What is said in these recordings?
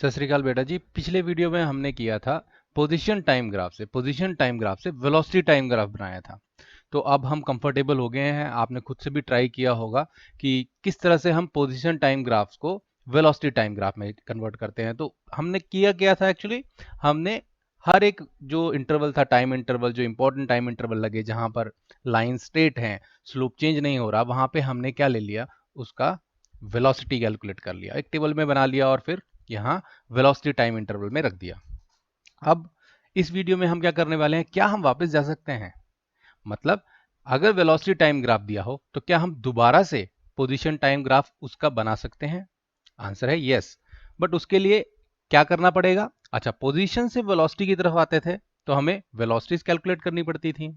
सत श्री अकाल बेटा जी। पिछले वीडियो में हमने किया था पोजीशन टाइम ग्राफ से वेलोसिटी टाइम ग्राफ बनाया था। तो अब हम कंफर्टेबल हो गए हैं। आपने खुद से भी ट्राई किया होगा कि किस तरह से हम पोजीशन टाइम ग्राफ्स को वेलोसिटी टाइम ग्राफ में कन्वर्ट करते हैं। तो हमने किया क्या था एक्चुअली, हमने हर एक जो इंटरवल था, टाइम इंटरवल, जो इंपॉर्टेंट टाइम इंटरवल लगे जहां पर लाइन स्ट्रेट है, स्लोप चेंज नहीं हो रहा, वहां पे हमने क्या ले लिया, उसका वेलोसिटी कैलकुलेट कर लिया, एक टेबल में बना लिया और फिर यहाँ वेलोसिटी टाइम इंटरवल में रख दिया। अब इस वीडियो में हम क्या करने वाले हैं, क्या हम वापस जा सकते हैं? मतलब अगर वेलोसिटी टाइम ग्राफ दिया हो तो क्या हम दोबारा से पोजीशन टाइम ग्राफ उसका बना सकते हैं? आंसर है यस। बट उसके लिए क्या करना पड़ेगा? अच्छा, पोजीशन से वेलोसिटी की तरफ आते थे तो हमें वेलोसिटीज कैलकुलेट करनी पड़ती थी।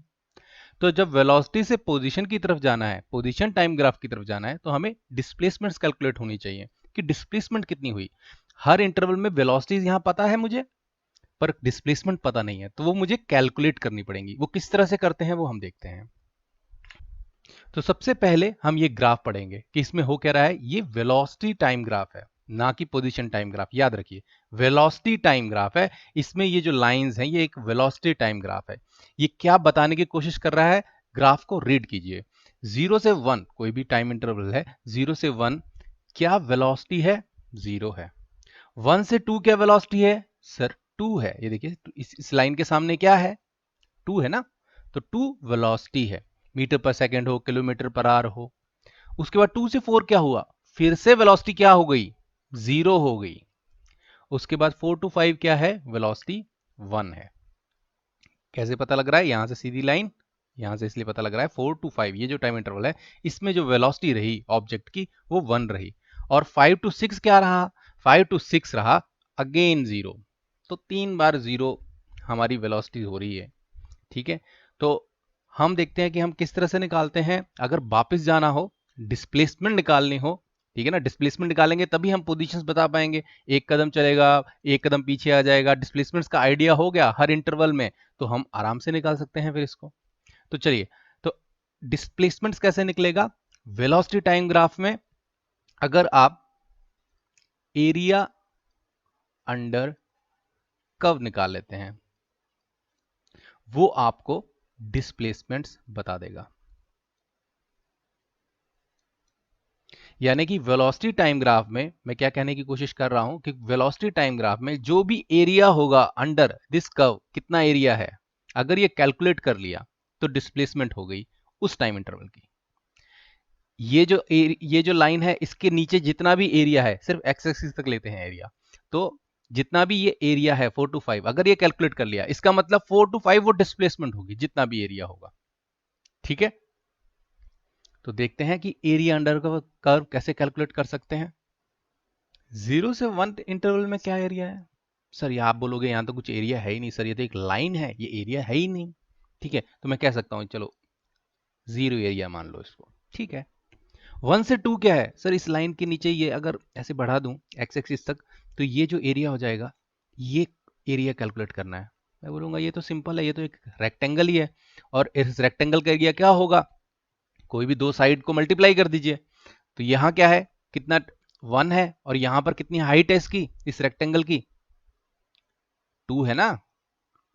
तो जब वेलोसिटी से पोजीशन की तरफ जाना है, पोजीशन टाइम ग्राफ की तरफ जाना है, तो हमें डिस्प्लेसमेंट्स कैलकुलेट होनी चाहिए कि डिस्प्लेसमेंट कितनी हुई। हर इंटरवल में वेलोसिटीज यहां पता है मुझे, पर डिस्प्लेसमेंट पता नहीं है, तो वो मुझे कैलकुलेट करनी पड़ेंगी। वो किस तरह से करते हैं वो हम देखते हैं। तो सबसे पहले हम ये ग्राफ पढ़ेंगे कि इसमें हो क्या रहा है। ये वेलोसिटी टाइम ग्राफ है, ना कि पोजीशन टाइम ग्राफ। याद रखिए, वेलोसिटी टाइम ग्राफ है। इसमें ये जो लाइंस हैं ये एक वेलोसिटी टाइम ग्राफ है। ये क्या बताने की कोशिश कर रहा है, ग्राफ को रीड कीजिए। 0 से 1 कोई भी टाइम इंटरवल है, 0 से 1 क्या वेलोसिटी है? 0 है। 1 से 2 क्या वेलोसिटी है? सर 2 है। ये देखिए, इस लाइन के सामने क्या है? 2 है ना। तो 2 वेलोसिटी है, मीटर पर सेकेंड हो, किलोमीटर पर आवर हो। उसके बाद 2 से 4 क्या हुआ? फिर से वेलोसिटी क्या हो गई? 0 हो गई। उसके बाद 4 to 5 क्या है? वेलोसिटी 1 है। कैसे पता लग रहा है? यहां से सीधी लाइन, यहां से इसलिए पता लग रहा है 4 to 5 ये जो टाइम इंटरवल है, इसमें जो वेलोसिटी रही ऑब्जेक्ट की वो 1 रही। और 5 to 6 क्या रहा? 5 to 6 रहा अगेन 0। तो 3 बार 0 हमारी वेलोसिटी हो रही है। ठीक है, तो हम देखते हैं कि हम किस तरह से निकालते हैं। अगर वापस जाना हो, डिस्प्लेसमेंट निकालनी हो, ठीक है ना, डिस्प्लेसमेंट निकालेंगे तभी हम पोजीशंस बता पाएंगे। एक कदम चलेगा, एक कदम पीछे आ जाएगा, डिस्प्लेसमेंट्स का आइडिया हो गया हर इंटरवल में, तो हम आराम से निकाल सकते हैं फिर इसको। तो चलिए, तो डिस्प्लेसमेंट्स कैसे निकलेगा वेलोसिटी टाइम ग्राफ में? अगर आप एरिया अंडर कर्व निकाल लेते हैं, वो आपको डिस्प्लेसमेंट्स बता देगा। यानी कि वेलोसिटी टाइम ग्राफ में मैं क्या कहने की कोशिश कर रहा हूं कि वेलोसिटी टाइम ग्राफ में जो भी एरिया होगा अंडर दिस कर्व, कितना एरिया है, अगर ये कैलकुलेट कर लिया तो डिस्प्लेसमेंट हो गई उस टाइम इंटरवल की। ये जो लाइन है इसके नीचे जितना भी एरिया है, सिर्फ एक्स एक्सिस तक लेते हैं एरिया, तो जितना भी ये एरिया है 4 to 5, अगर ये कैलकुलेट कर लिया, इसका मतलब 4 to 5 वो डिस्प्लेसमेंट होगी जितना भी एरिया होगा। ठीक है, तो देखते हैं कि एरिया अंडर कर्व कैसे कैलकुलेट कर सकते हैं। 0 से 1 इंटरवल में क्या एरिया है? सर ये आप बोलोगे यहां तो कुछ एरिया है ही नहीं सर, ये तो एक लाइन है, ये एरिया है ही नहीं। ठीक है, तो मैं कह सकता हूं चलो 0 एरिया मान लो इसको। ठीक है, 1 से 2 क्या है? सर इस लाइन के नीचे ये अगर ऐसे बढ़ा दूं एक्स एक्सिस तक, तो ये जो एरिया हो जाएगा, ये एरिया कैलकुलेट करना है। मैं बोलूंगा ये तो सिंपल है, ये तो एक रेक्टेंगल ही है, और इस रेक्टेंगल का एरिया क्या होगा? कोई भी दो साइड को मल्टीप्लाई कर दीजिए। तो यहां क्या है, कितना? 1 है, और यहां पर कितनी हाइट है इसकी, इस रेक्टेंगल की? 2 है ना,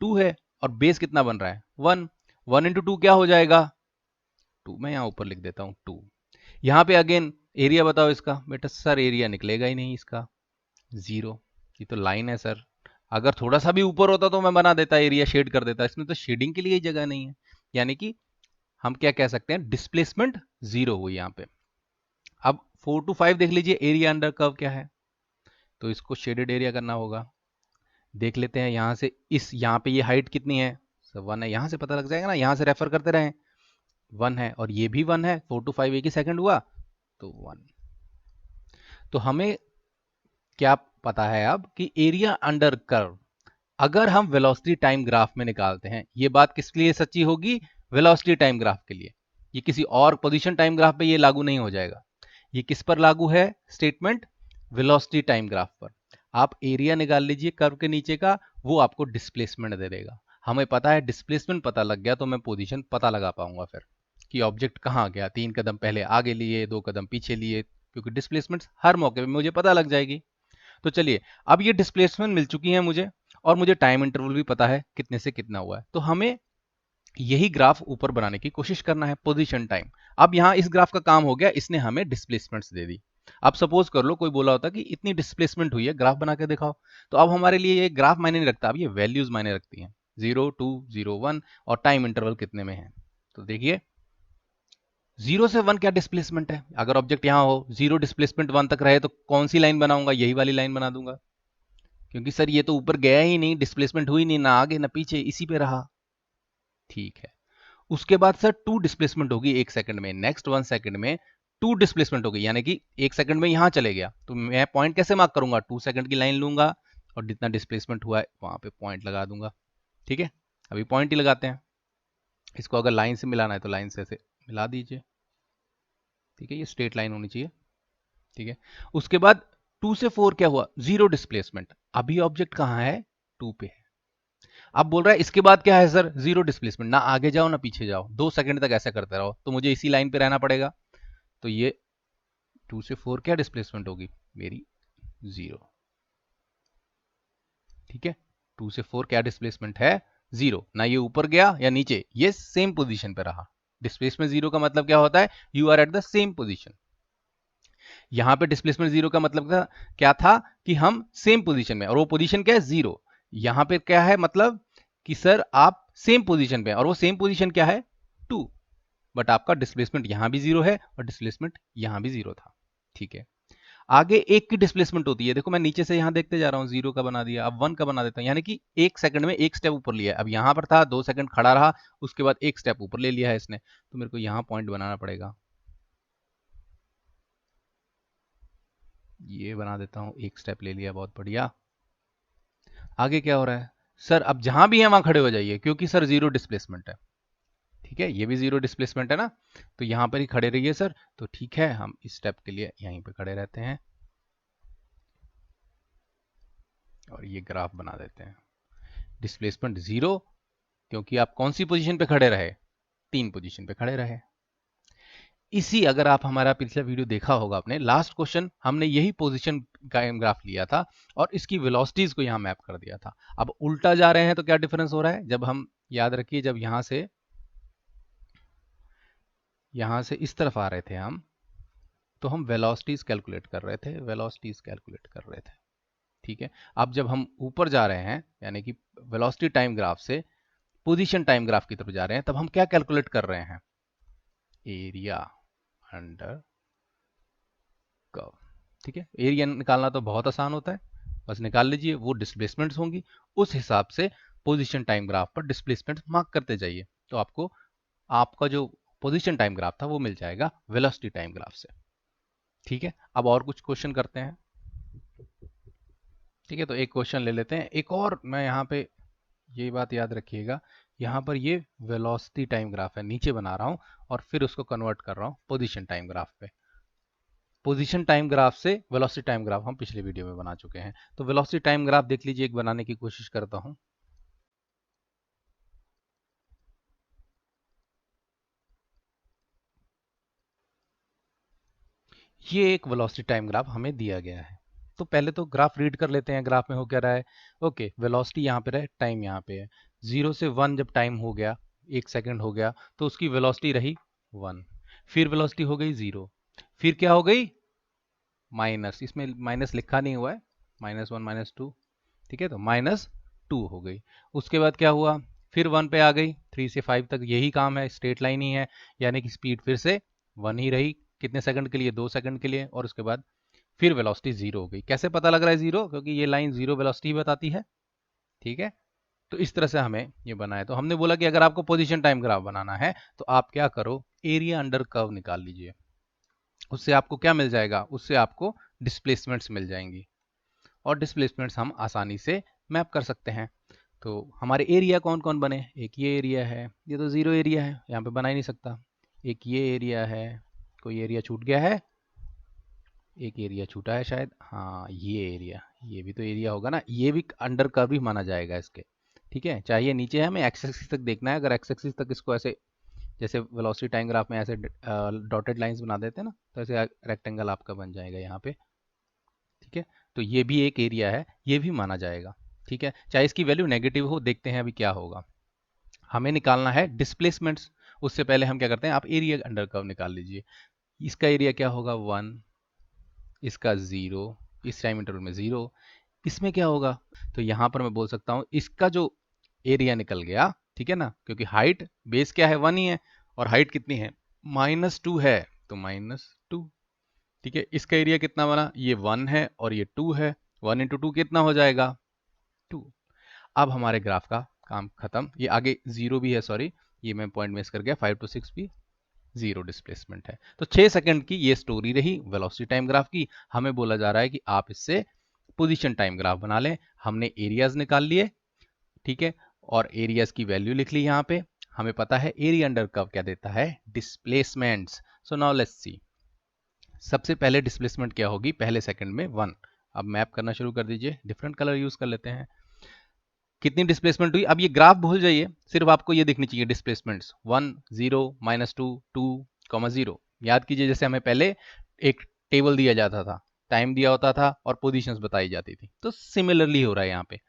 2 है, और बेस कितना बन रहा है? 1। 1 into 2 क्या हो जाएगा? 2। मैं यहां ऊपर लिख देता हूं 2। यहां पे अगेन एरिया बताओ इसका। बेटा सर एरिया निकलेगा ही नहीं इसका, 0। ये तो लाइन है सर, अगर थोड़ा सा भी ऊपर होता तो मैं बना देता, एरिया शेड कर देता, इसमें तो शेडिंग के लिए ही जगह नहीं है। यानी कि हम क्या कह सकते हैं, डिस्प्लेसमेंट 0 हुई यहां पे। अब 4 to 5 देख लीजिए, एरिया अंडर कर्व क्या है, तो इसको शेडेड एरिया करना होगा। देख लेते हैं यहां से, इस यहां पे ये हाइट कितनी है? 1 है, यहां से पता लग जाएगा ना, यहां से रेफर करते रहे। 1 है, और ये भी 1 है, 4 to 5 एक ही सेकंड हुआ, तो 1। तो हमें क्या पता है अब कि एरिया अंडर कर्व अगर हम वेलोसिटी टाइम ग्राफ में निकालते हैं, ये बात किसके लिए सच्ची होगी? वेलोसिटी टाइम ग्राफ के लिए। ये किसी और पोजीशन टाइम ग्राफ पे ये लागू नहीं हो जाएगा। ये किस पर लागू है स्टेटमेंट? वेलोसिटी टाइम ग्राफ पर। आप एरिया निकाल लीजिए कर्व के नीचे का, वो आपको डिस्प्लेसमेंट दे देगा। हमें पता है डिस्प्लेसमेंट पता लग गया तो मैं पोजीशन पता लगा पाऊंगा फिर कि ऑब्जेक्ट कहाँ गया, 3 कदम पहले आगे लिए, 2 कदम पीछे लिए, क्योंकि डिस्प्लेसमेंट हर मौके पे मुझे पता लग जाएगी। तो चलिए, अब ये डिस्प्लेसमेंट मिल चुकी है मुझे और मुझे टाइम इंटरवल भी पता है कितने से कितना हुआ है, तो हमें यही ग्राफ ऊपर बनाने की कोशिश करना है, पोजीशन टाइम। अब यहां इस ग्राफ का काम हो गया, इसने हमें डिस्प्लेसमेंट्स दे दी। अब सपोज कर लो कोई बोला होता कि इतनी डिस्प्लेसमेंट हुई है, ग्राफ बना के दिखाओ। तो अब हमारे लिए ये ग्राफ मायने नहीं रखता, अब ये वैल्यूज मायने रखती हैं, 0 2 0 1 और टाइम इंटरवल कितने में है। तो देखिए 0 से 1 क्या डिस्प्लेसमेंट है, अगर ऑब्जेक्ट यहां हो, 0 डिस्प्लेसमेंट 1 तक रहे तो कौन सी लाइन बनाऊंगा, यही वाली लाइन बना दूंगा, क्योंकि सर ये तो ऊपर गया ही नहीं, डिस्प्लेसमेंट हुई नहीं, ना आगे ना पीछे, इसी पे रहा। ठीक है, उसके बाद सर 2 डिस्प्लेसमेंट होगी 1 सेकंड में, नेक्स्ट 1 सेकंड में 2 डिस्प्लेसमेंट होगी, यानी कि 1 सेकंड में यहां चले गया, तो मैं पॉइंट कैसे मार्क करूंगा, 2 सेकंड की लाइन लूंगा और जितना डिस्प्लेसमेंट हुआ है वहां पे पॉइंट लगा दूंगा। ठीक है, अभी पॉइंट ही लगाते हैं, इसको अगर लाइन से मिलाना है तो लाइन से ऐसे मिला दीजिए। ठीक है, ये स्ट्रेट लाइन होनी चाहिए। ठीक है, उसके बाद 2 से 4 क्या हुआ, 0 डिस्प्लेसमेंट, अभी ऑब्जेक्ट कहां है, 2 पे है। अब बोल रहा है इसके बाद क्या है सर, 0 डिस्प्लेसमेंट, ना आगे जाओ ना पीछे जाओ, 2 सेकंड तक ऐसा करते रहो, तो मुझे इसी लाइन पे रहना पड़ेगा। तो ये 2 से 4 क्या डिस्प्लेसमेंट होगी मेरी, 0। ठीक है, 2 से 4 क्या डिस्प्लेसमेंट है, 0, ना ये ऊपर गया या नीचे, ये सेम पोजीशन पे रहा। डिस्प्लेसमेंट 0 का मतलब क्या होता है, you are at the same position. यहां पे डिस्प्लेसमेंट 0 का मतलब क्या था कि हम सेम पोजीशन में, और वो पोजीशन क्या है, 0। यहां पे क्या है मतलब कि सर आप सेम पोजीशन पे, और वो सेम पोजीशन क्या है, 2, बट आपका डिस्प्लेसमेंट यहां भी 0 है और डिस्प्लेसमेंट यहां भी 0 था। ठीक है, आगे 1 की डिस्प्लेसमेंट होती है, देखो मैं नीचे से यहां देखते जा रहा हूं, 0 का बना दिया, अब 1 का बना देता हूं, यानी कि 1 सेकंड में 1 स्टेप ऊपर लिया है। अब यहां पर था 2 सेकंड खड़ा रहा, उसके बाद 1 स्टेप ऊपर ले लिया है इसने, तो मेरे को यहां पॉइंट बनाना पड़ेगा, ये बना देता हूं, 1 स्टेप ले लिया, बहुत बढ़िया। आगे क्या हो रहा है सर, अब जहां भी है वहां खड़े हो जाइए, क्योंकि सर 0 डिस्प्लेसमेंट है। ठीक है, ये भी 0 डिस्प्लेसमेंट है ना, तो यहां पर ही खड़े रहिए सर। तो ठीक है, हम इस स्टेप के लिए यहीं पे खड़े रहते हैं और ये ग्राफ बना देते हैं। डिस्प्लेसमेंट 0, क्योंकि आप कौन सी पोजीशन पे खड़े रहे, 3 पोजीशन पे खड़े रहे। इसी, अगर आप हमारा पिछला वीडियो देखा होगा आपने, लास्ट क्वेश्चन हमने यही पोजीशन का ग्राफ लिया था और इसकी वेलोसिटीज को यहाँ मैप कर दिया था। अब उल्टा जा रहे हैं तो क्या डिफरेंस हो रहा है, जब हम, याद रखिए, जब यहां से इस तरफ आ रहे थे हम, तो हम वेलोसिटीज कैलकुलेट कर रहे थे, वेलोसिटीज कैलकुलेट कर रहे थे। ठीक है, अब जब हम ऊपर जा रहे हैं, यानी कि वेलोसिटी टाइम ग्राफ से पोजीशन टाइम ग्राफ की तरफ जा रहे हैं, तब हम क्या कैलकुलेट कर रहे हैं, एरिया अंडर कर्व। ठीक है, एरिया निकालना तो बहुत आसान होता है, बस निकाल लीजिए, वो डिस्प्लेसमेंट्स होंगी, उस हिसाब से पोजीशन टाइम ग्राफ पर डिस्प्लेसमेंट मार्क करते जाइए, तो आपको आपका जो पोजीशन टाइम ग्राफ था वो मिल जाएगा वेलोसिटी टाइम ग्राफ से। ठीक है, अब और कुछ क्वेश्चन करते हैं। ठीक है, तो एक क्वेश्चन ले लेते हैं, एक और मैं यहाँ पे, ये बात याद रखिएगा, यहाँ पर ये वेलोसिटी टाइम ग्राफ है, नीचे बना रहा हूँ और फिर उसको कन्वर्ट कर रहा हूँ पोजीशन टाइम ग्राफ पे। पोजीशन टाइम ग्राफ से वेलोसिटी टाइम ग्राफ हम पिछले वीडियो में बना चुके हैं, तो वेलोसिटी टाइम ग्राफ देख लीजिए, एक बनाने की कोशिश करता हूं। ये एक वेलोसिटी टाइम ग्राफ हमें दिया गया है, तो पहले तो ग्राफ रीड कर लेते हैं, ग्राफ में हो क्या रहा है। ओके, वेलोसिटी यहाँ पे है, टाइम यहाँ पे है, 0 से 1 जब टाइम हो गया, 1 सेकंड हो गया, तो उसकी वेलोसिटी रही 1, फिर वेलोसिटी हो गई 0, फिर क्या हो गई माइनस, इसमें माइनस लिखा नहीं हुआ है, -1 -2। ठीक है, तो -2 हो गई। उसके बाद क्या हुआ, फिर 1 पे आ गई, 3 से 5 तक यही काम है, स्ट्रेट लाइन ही है, यानी कि स्पीड फिर से 1 ही रही, कितने सेकंड के लिए, 2 सेकंड के लिए, और उसके बाद फिर वेलोसिटी 0 हो गई। कैसे पता लग रहा है 0, क्योंकि ये लाइन 0 वेलोसिटी बताती है। ठीक है, तो इस तरह से हमें ये बनाया। तो हमने बोला कि अगर आपको पोजीशन टाइम ग्राफ बनाना है तो आप क्या करो, एरिया अंडर कर्व निकाल लीजिए, उससे आपको क्या मिल जाएगा, उससे आपको डिस्प्लेसमेंट्स मिल जाएंगी, और डिस्प्लेसमेंट्स हम आसानी से मैप कर सकते हैं। तो हमारे एरिया कौन कौन बने, एक ये एरिया है, ये तो 0 एरिया है, यहाँ पे बना ही नहीं सकता। एक ये एरिया है, कोई एरिया छूट गया है, एक एरिया छूटा है शायद, हाँ ये एरिया, ये भी तो एरिया होगा ना, ये भी अंडर कर्व ही माना जाएगा इसके। ठीक है, चाहिए नीचे हमें एक्स एक्सिस तक देखना है, अगर एक्स एक्सिस तक इसको ऐसे, जैसे वेलोसिटी टाइम ग्राफ में ऐसे डॉटेड लाइंस बना देते हैं ना, तो ऐसे रेक्टेंगल आपका बन जाएगा यहाँ पे। ठीक है, तो ये भी एक एरिया है, ये भी माना जाएगा। ठीक है, चाहे इसकी वैल्यू नेगेटिव हो, देखते हैं अभी क्या होगा। हमें निकालना है डिस्प्लेसमेंट्स। उससे पहले हम क्या करते हैं, आप एरिया अंडर कर्व निकाल लीजिए। इसका एरिया क्या होगा 1, इसका 0, इस टाइम इंटरवल में 0, इसमें क्या होगा, तो यहां पर मैं बोल सकता हूं इसका जो एरिया निकल गया, ठीक है ना, क्योंकि हाइट बेस क्या है 1 ही है, और हाइट कितनी है -2 है, तो -2। ठीक है, इसका एरिया कितना बना, ये 1 है और ये 2 है, 1 इंटू 2 कितना हो जाएगा 2। अब हमारे ग्राफ का काम खत्म। ये आगे 0 भी है, सॉरी ये मैं पॉइंट मिस कर गया, 5 to 6 भी 0 डिस्प्लेसमेंट है। तो 6 सेकंड की ये स्टोरी रही वेलोसिटी टाइम ग्राफ की। हमें बोला जा रहा है कि आप इससे पोजीशन टाइम ग्राफ बना लें। हमने एरियाज निकाल लिए, ठीक है, और एरियाज की वैल्यू लिख ली यहाँ पे। हमें पता है एरिया अंडर कर्व क्या देता है, displacements. So now let's see. सबसे पहले डिस्प्लेसमेंट क्या होगी, पहले सेकंड में 1। अब मैप करना शुरू कर दीजिए, डिफरेंट कलर यूज कर लेते हैं। कितनी डिस्प्लेसमेंट हुई, अब ये ग्राफ भूल जाइए, सिर्फ आपको ये दिखनी चाहिए डिस्प्लेसमेंट्स 1 0 -2 2 0। याद कीजिए जैसे हमें पहले एक टेबल दिया जाता था, टाइम दिया होता था और पोजीशंस बताई जाती थी, तो सिमिलरली हो रहा है यहाँ पे,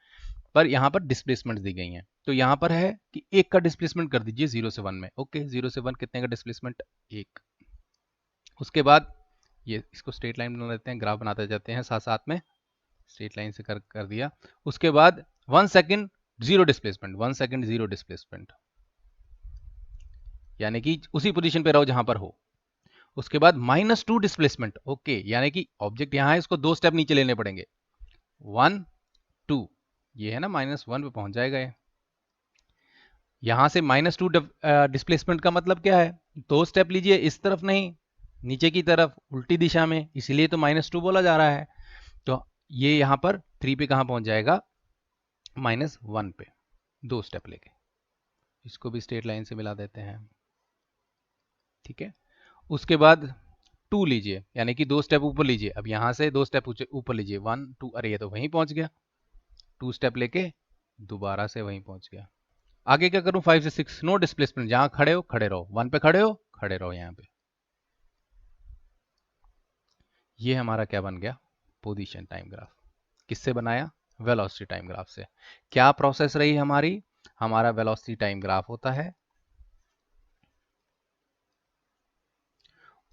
पर यहाँ पर डिस्प्लेसमेंट दी गई हैं। तो यहाँ पर है कि एक का डिस्प्लेसमेंट कर दीजिए 0 से 1 में। ओके, 0 से 1 कितने का डिस्प्लेसमेंट, एक। उसके बाद ये इसको स्ट्रेट लाइन बना लेते हैं, ग्राफ बनाते जाते हैं साथ साथ में, स्ट्रेट लाइन से कर दिया। उसके बाद 1 सेकंड 0 डिस्प्लेसमेंट, 1 सेकंड 0 डिस्प्लेसमेंट, यानी कि उसी पोजीशन पे रहो जहां पर हो। उसके बाद -2 डिस्प्लेसमेंट, ओके, यानी कि ऑब्जेक्ट यहां है, इसको 2 स्टेप नीचे लेने पड़ेंगे, 1 2, ये है ना -1 पे पहुंच जाएगा ये। यहां से -2 डिस्प्लेसमेंट का मतलब क्या है, 2 स्टेप लीजिए, इस तरफ नहीं, नीचे की तरफ उल्टी दिशा में, इसीलिए तो -2 बोला जा रहा है। तो ये यहां पर 3 पे कहां पहुंच जाएगा, -1 पे, 2 स्टेप लेके। इसको भी स्ट्रेट लाइन से मिला देते हैं, ठीक है। उसके बाद 2 लीजिए, यानी कि 2 स्टेप ऊपर लीजिए। अब यहां से 2 स्टेप ऊपर लीजिए, 1 2, अरे ये तो वहीं पहुंच गया, 2 स्टेप लेके दोबारा से वहीं पहुंच गया। आगे क्या करूं, 5 से 6 नो डिस्प्लेसमेंट, जहां खड़े हो खड़े रहो, 1 पे खड़े रहो यहां पे। ये हमारा क्या बन गया, पोजीशन टाइम ग्राफ। किससे बनाया, वेलोसिटी टाइम ग्राफ से। क्या प्रोसेस रही हमारी, हमारा वेलोसिटी टाइम ग्राफ होता है,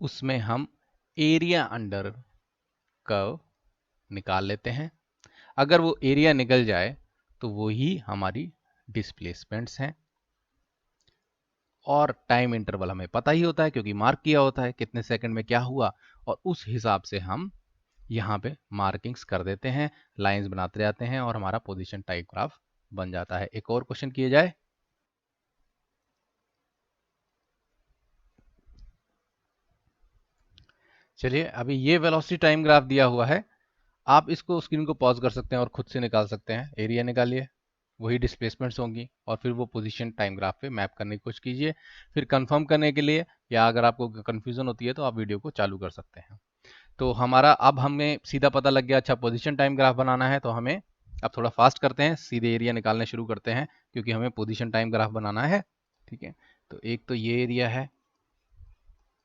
उसमें हम एरिया अंडर कर्व निकाल लेते हैं। अगर वो एरिया निकल जाए तो वो ही हमारी डिस्प्लेसमेंट्स हैं। और टाइम इंटरवल हमें पता ही होता है क्योंकि मार्क किया होता है कितने सेकंड में क्या हुआ, और उस हिसाब से हम यहाँ पे मार्किंग्स कर देते हैं, लाइंस बनाते जाते हैं और हमारा पोजीशन टाइम ग्राफ बन जाता है। एक और क्वेश्चन किए जाए। चलिए, अभी ये वेलोसिटी टाइम ग्राफ दिया हुआ है, आप इसको स्क्रीन को पॉज कर सकते हैं और खुद से निकाल सकते हैं। एरिया निकालिए, वही डिस्प्लेसमेंट्स होंगी, और फिर वो पोजीशन टाइम ग्राफ पे मैप करने की कोशिश कीजिए। फिर कंफर्म करने के लिए, या अगर आपको कंफ्यूजन होती है तो आप वीडियो को चालू कर सकते हैं। तो हमारा अब हमें सीधा पता लग गया, अच्छा पोजीशन टाइम ग्राफ बनाना है तो हमें अब थोड़ा फास्ट करते हैं, सीधे एरिया निकालने शुरू करते हैं, क्योंकि हमें पोजीशन टाइम ग्राफ बनाना है। ठीक है, तो एक तो ये एरिया है,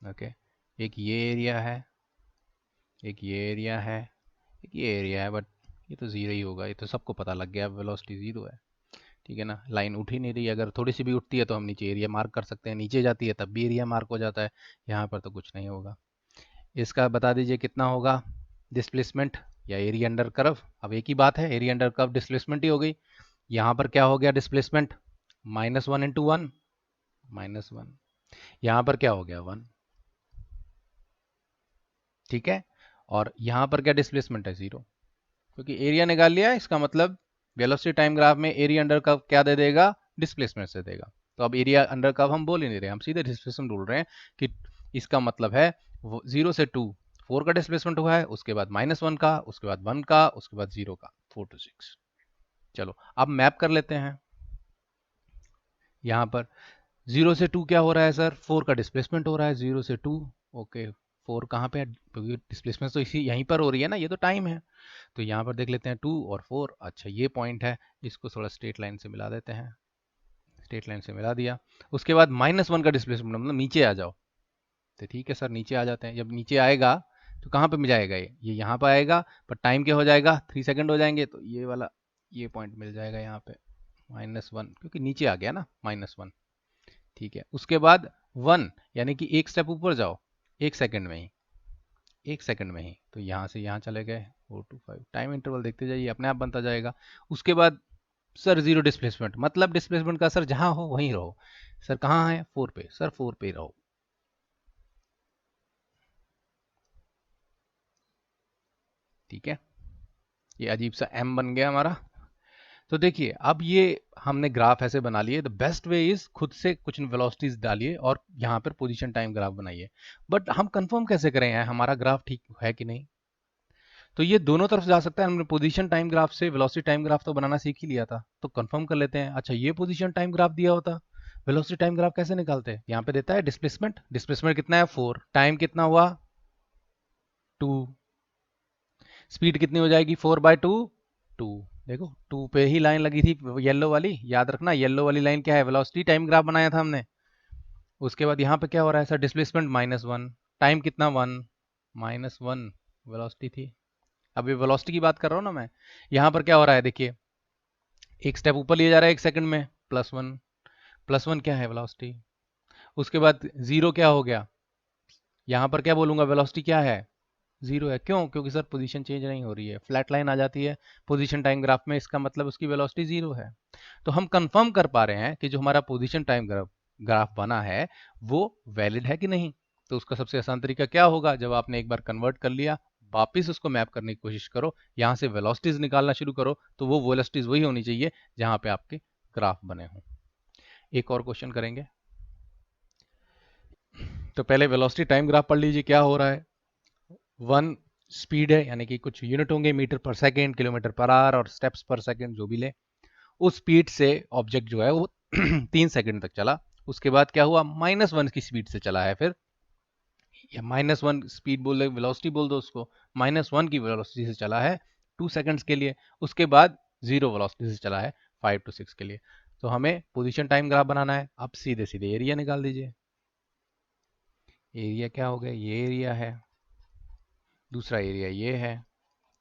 ओके, एक ये एरिया है, एक ये एरिया है, एक ये एरिया है, बट ये तो जीरो ही होगा, ये तो सबको पता लग गया वेलोसिटी जीरो है। ठीक है ना, लाइन उठ ही नहीं रही, अगर थोड़ी सी भी उठती है तो हम नीचे एरिया मार्क कर सकते हैं, नीचे जाती है तब भी एरिया मार्क हो जाता है, यहाँ पर तो कुछ नहीं होगा। इसका बता दीजिए कितना होगा डिस्प्लेसमेंट या एरिया अंडर कर्व। अब एक ही बात है, एरिया अंडर कर्व डिस्प्लेसमेंट ही हो गई। यहाँ पर क्या हो गया डिस्प्लेसमेंट, -1 इंटू 1, -1, यहाँ पर क्या हो गया 1, ठीक है। और यहाँ पर क्या डिस्प्लेसमेंट है 0, क्योंकि एरिया निकाल लिया है, इसका मतलब वेलोसिटी टाइम ग्राफ में एरिया अंडर कर्व क्या दे देगा, डिस्प्लेसमेंट से देगा। तो अब एरिया अंडर कर्व हम बोल ही नहीं रहे, हम सीधे डिस्प्लेसमेंट बोल रहे हैं कि इसका मतलब है 0 से 2 4 का डिस्प्लेसमेंट हुआ है, उसके बाद -1 का, उसके बाद 1 का, उसके बाद 0 का, 4 to 6। चलो अब मैप कर लेते हैं। यहाँ पर 0 से 2 क्या हो रहा है सर, 4 का डिस्प्लेसमेंट हो रहा है 0 से 2। ओके, 4 कहाँ पे है, क्योंकि डिस्प्लेसमेंट तो इसी यहीं पर हो रही है ना, ये तो टाइम है। तो यहाँ पर देख लेते हैं 2 और 4, अच्छा ये पॉइंट है, इसको थोड़ा स्ट्रेट लाइन से मिला देते हैं, स्ट्रेट लाइन से मिला दिया। उसके बाद -1 का डिस्प्लेसमेंट, मतलब नीचे आ जाओ। तो ठीक है सर, नीचे आ जाते हैं, जब नीचे आएगा तो कहाँ पे मिल जाएगा ये यहाँ पे आएगा, पर टाइम क्या हो जाएगा, 3 सेकंड हो जाएंगे, तो ये वाला ये पॉइंट मिल जाएगा यहाँ पे -1, क्योंकि नीचे आ गया ना -1। ठीक है, उसके बाद 1 यानी कि एक स्टेप ऊपर जाओ, एक सेकंड में ही, एक सेकंड में ही, तो यहाँ से यहाँ चले गए 4 to 5, टाइम इंटरवल देखते जाइए, अपने आप बनता जाएगा। उसके बाद सर 0 डिस्प्लेसमेंट, मतलब डिस्प्लेसमेंट का सर जहां हो वहीं रहो। सर कहाँ है, 4 पे, सर 4 पे रहो। ठीक है, ये अजीब सा m बन गया हमारा। तो देखिए अब ये हमने ग्राफ ऐसे बना लिए। द बेस्ट वे इज खुद से कुछ वेलोसिटीज डालिए और यहाँ पर पोजीशन टाइम ग्राफ बनाइए। बट हम कंफर्म कैसे करें यार हमारा ग्राफ ठीक है कि नहीं? तो ये दोनों तरफ जा सकता है। हमने पोजीशन टाइम ग्राफ से वेलोसिटी टाइम ग्राफ तो बनाना सीख ही लिया था, तो कंफर्म कर लेते हैं। अच्छा, ये पोजीशन टाइम ग्राफ दिया होता, वेलोसिटी टाइम ग्राफ कैसे निकालते हैं? यहाँ पे देता है डिस्प्लेसमेंट, डिस्प्लेसमेंट कितना है 4, टाइम कितना हुआ 2, स्पीड कितनी हो जाएगी 4/2, 2। देखो 2 पे ही लाइन लगी थी येलो वाली, याद रखना येलो वाली लाइन क्या है, वेलोसिटी टाइम ग्राफ बनाया था हमने। उसके बाद यहाँ पे क्या हो रहा है सर, डिस्प्लेसमेंट -1, टाइम कितना 1, -1 वेलोसिटी थी। अभी वेलोसिटी की बात कर रहा हूँ ना मैं। यहाँ पर क्या हो रहा है देखिए, एक स्टेप ऊपर लिया जा रहा है एक सेकंड में, +1, +1 क्या है वेलोसिटी। उसके बाद 0 क्या हो गया, यहाँ पर क्या बोलूंगा वेलोसिटी क्या है, 0 है। क्यों? क्योंकि सर पोजीशन चेंज नहीं हो रही है, फ्लैट लाइन आ जाती है पोजीशन टाइम ग्राफ में, इसका मतलब उसकी वेलोसिटी 0 है। तो हम कंफर्म कर पा रहे हैं कि जो हमारा पोजीशन टाइम ग्राफ बना है वो वैलिड है कि नहीं। तो उसका सबसे आसान तरीका क्या होगा, जब आपने एक बार कन्वर्ट कर लिया, वापिस उसको मैप करने की कोशिश करो, यहाँ से वेलोसिटीज निकालना शुरू करो, तो वो वेलोसिटीज वही होनी चाहिए जहाँ पे आपके ग्राफ बने हों। एक और क्वेश्चन करेंगे। तो पहले वेलोसिटी टाइम ग्राफ पढ़ लीजिए क्या हो रहा है। 1 स्पीड है, यानी कि कुछ यूनिट होंगे, मीटर पर सेकेंड, किलोमीटर पर आवर और स्टेप्स पर सेकेंड जो भी ले। उस स्पीड से ऑब्जेक्ट जो है वो 3 सेकंड तक चला। उसके बाद क्या हुआ, -1 की स्पीड से चला है फिर, या -1 स्पीड बोल दो, वेलोसिटी बोल दो उसको, -1 की वेलोसिटी से चला है 2 सेकंड्स के लिए। उसके बाद 0 वेलोसिटी से चला है 5 to 6 के लिए। तो हमें पोजीशन टाइम ग्राफ बनाना है। अब सीधे सीधे एरिया निकाल दीजिए। एरिया क्या हो गया, ये एरिया है, दूसरा एरिया ये है,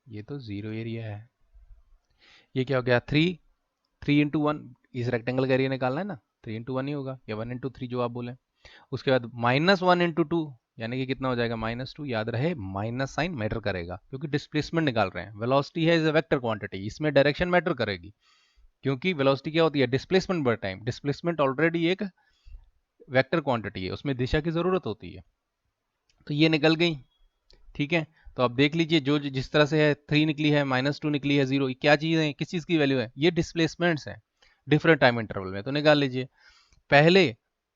ये तो 0 एरिया है। ये क्या हो गया 3 × 1, इस रेक्टेंगल का एरिया निकालना है ना, 3 × 1 ही होगा, या 1 × 3 जो आप बोले। उसके बाद -1 × 2 यानी कि कितना हो जाएगा -2। याद रहे माइनस साइन मैटर करेगा क्योंकि डिस्प्लेसमेंट निकाल रहे हैं। वेलोसिटी है इज अ वेक्टर क्वांटिटी, इसमें डायरेक्शन मैटर करेगी, क्योंकि वेलोसिटी क्या होती है, displacement by time. Displacement already एक वेक्टर क्वांटिटी है, उसमें दिशा की जरूरत होती है। तो ये निकल गई। ठीक है, तो आप देख लीजिए जो जिस तरह से है, 3 निकली है, -2 निकली है, 0, क्या चीज है, किस चीज की वैल्यू है, ये डिस्प्लेसमेंट्स है डिफरेंट टाइम इंटरवल में। तो निकाल लीजिए। पहले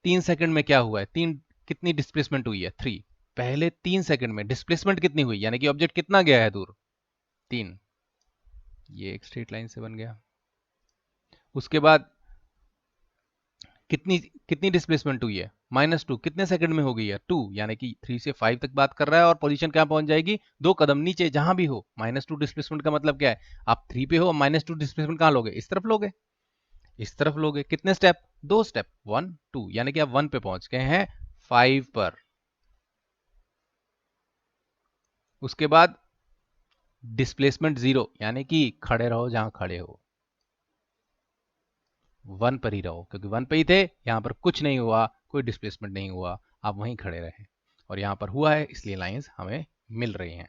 3 सेकंड में क्या हुआ है, तीन कितनी डिस्प्लेसमेंट हुई है 3, पहले 3 सेकंड में डिस्प्लेसमेंट कितनी हुई, यानी कि ऑब्जेक्ट कितना गया है दूर, 3। ये एक स्ट्रेट लाइन से बन गया। उसके बाद कितनी कितनी डिस्प्लेसमेंट हुई है, -2, कितने सेकंड में हो गई है 2, यानी कि 3 से 5 तक बात कर रहा है, और पोजीशन क्या पहुंच जाएगी, 2 कदम नीचे जहां भी हो। -2 डिस्प्लेसमेंट का मतलब क्या है, आप 3 पे हो, -2 डिस्प्लेसमेंट कहां लोगे, इस तरफ लोगे, इस तरफ लोगे। कितने स्टेप, 2 स्टेप, 1 2, यानी कि आप 1 पे पहुंच गए हैं 5 पर। उसके बाद डिस्प्लेसमेंट 0, यानी कि खड़े रहो जहां खड़े हो, 1 पर ही रहो, क्योंकि 1 पे ही थे, यहां पर कुछ नहीं हुआ, कोई डिस्प्लेसमेंट नहीं हुआ, आप वहीं खड़े रहे, और यहां पर हुआ है, इसलिए लाइंस हमें मिल रही हैं।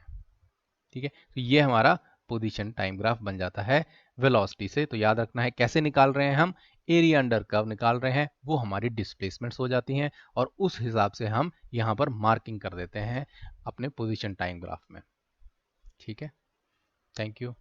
ठीक है, तो ये हमारा पोजीशन टाइम ग्राफ बन जाता है वेलोसिटी से। तो याद रखना है कैसे निकाल रहे हैं हम, एरिया अंडर कर्व निकाल रहे हैं, वो हमारी डिस्प्लेसमेंट्स हो जाती हैं, और उस हिसाब से हम यहां पर मार्किंग कर देते हैं अपने पोजीशन टाइम ग्राफ में। ठीक है, थैंक यू।